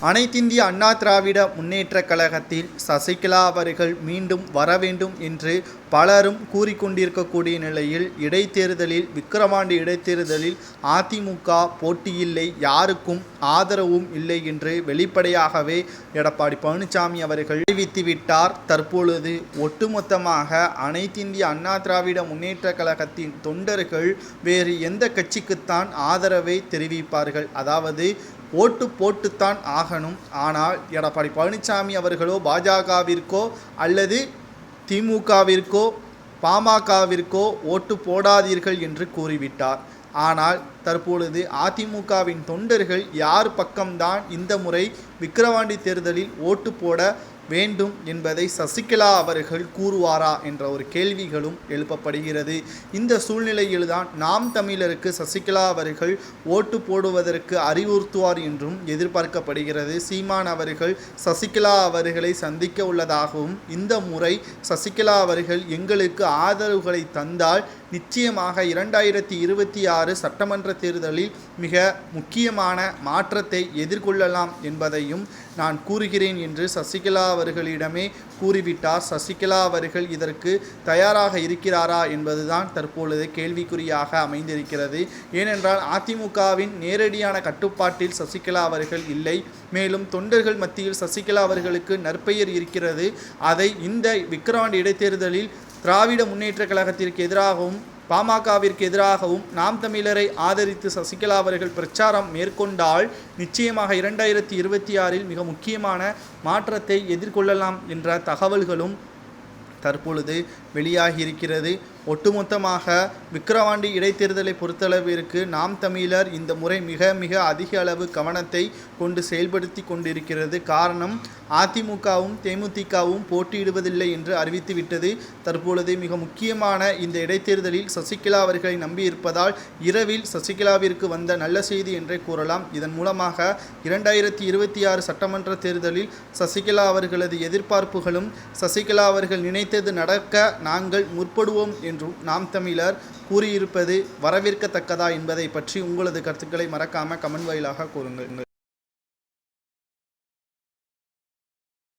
அனைத்திந்திய அண்ணா திராவிட முன்னேற்றக் கழகத்தில் சசிகலா அவர்கள் மீண்டும் வர வேண்டும் என்று பலரும் கூறிக்கொண்டிருக்கக்கூடிய நிலையில் இடைத்தேர்தலில் விக்கிரவாண்டி இடைத்தேர்தலில் அதிமுக போட்டியில்லை, யாருக்கும் ஆதரவும் இல்லை என்று வெளிப்படையாகவே எடப்பாடி பழனிசாமி அவர்கள் அறிவித்துவிட்டார். தற்பொழுது ஒட்டுமொத்தமாக அனைத்திந்திய அண்ணா திராவிட முன்னேற்றக் கழகத்தின் தொண்டர்கள் வேறு எந்த கட்சிக்குத்தான் ஆதரவை தெரிவிப்பார்கள், அதாவது ஓட்டு போட்டுத்தான் ஆகணும். ஆனால் எடப்பாடி பழனிசாமி அவர்களோ பாஜகவிற்கோ அல்லது திமுகவிற்கோ பாமகவிற்கோ ஓட்டு போடாதீர்கள் என்று கூறிவிட்டார். ஆனால் தற்பொழுது அதிமுகவின் தொண்டர்கள் யார் பக்கம்தான் இந்த முறை விக்கிரவாண்டி தேர்தலில் ஓட்டு போட வேண்டும் என்பதை சசிகலா அவர்கள் கூறுவாரா என்ற ஒரு கேள்விகளும் எழுப்பப்படுகிறது. இந்த சூழ்நிலையில்தான் நாம் தமிழருக்கு சசிகலா அவர்கள் ஓட்டு போடுவதற்கு அறிவுறுத்துவார் என்றும் எதிர்பார்க்கப்படுகிறது. சீமான் அவர்கள் சசிகலா அவர்களை சந்திக்க உள்ளதாகவும், இந்த முறை சசிகலா அவர்கள் எங்களுக்கு ஆதரவுகளை தந்தால் நிச்சயமாக 2026 சட்டமன்ற தேர்தலில் மிக முக்கியமான மாற்றத்தை எதிர்கொள்ளலாம் என்பதையும் நான் கூறுகிறேன் என்று சசிகலா அவர்களிடமே கூறிவிட்டார். சசிகலா அவர்கள் இதற்கு தயாராக இருக்கிறாரா என்பதுதான் தற்பொழுது கேள்விக்குறியாக அமைந்திருக்கிறது. ஏனென்றால் அதிமுகவின் நேரடியான கட்டுப்பாட்டில் சசிகலா அவர்கள் இல்லை. மேலும் தொண்டர்கள் மத்தியில் சசிகலா அவர்களுக்கு நற்பெயர் இருக்கிறது. அதை இந்த விக்கிரவாண்டி இடைத்தேர்தலில் திராவிட முன்னேற்றக் கழகத்திற்கு எதிராகவும் பாமகவிற்கு எதிராகவும் நாம் தமிழரை ஆதரித்து சசிகலா அவர்கள் பிரச்சாரம் மேற்கொண்டால் நிச்சயமாக 2026 மிக முக்கியமான மாற்றத்தை எதிர்கொள்ளலாம் என்ற தகவல்களும் தற்பொழுது வெளியாகியிருக்கிறது. ஒட்டுமொத்தமாக விக்கிரவாண்டி இடைத்தேர்தலை பொறுத்தளவிற்கு நாம் தமிழர் இந்த முறை மிக மிக அதிக அளவு கவனத்தை கொண்டு செயல்படுத்தி கொண்டிருக்கிறது. காரணம், அதிமுகவும் தேமுதிகவும் போட்டியிடுவதில்லை என்று அறிவித்துவிட்டது. தற்பொழுது மிக முக்கியமான இந்த இடைத்தேர்தலில் சசிகலா அவர்களை நம்பியிருப்பதால் இரவில் சசிகலாவிற்கு வந்த நல்ல செய்தி என்றே கூறலாம். இதன் மூலமாக 2026 சட்டமன்ற தேர்தலில் சசிகலா அவர்களது எதிர்பார்ப்புகளும் சசிகலா அவர்கள் நினைத்தது நடக்க நாங்கள் முற்படுவோம் என்றும் நாம் தமிழர் கூறியிருப்பது வரவேற்கத்தக்கதா என்பதை பற்றி உங்களது கருத்துக்களை மறக்காம கமெண்ட் வாயிலாக கூறுங்கள்.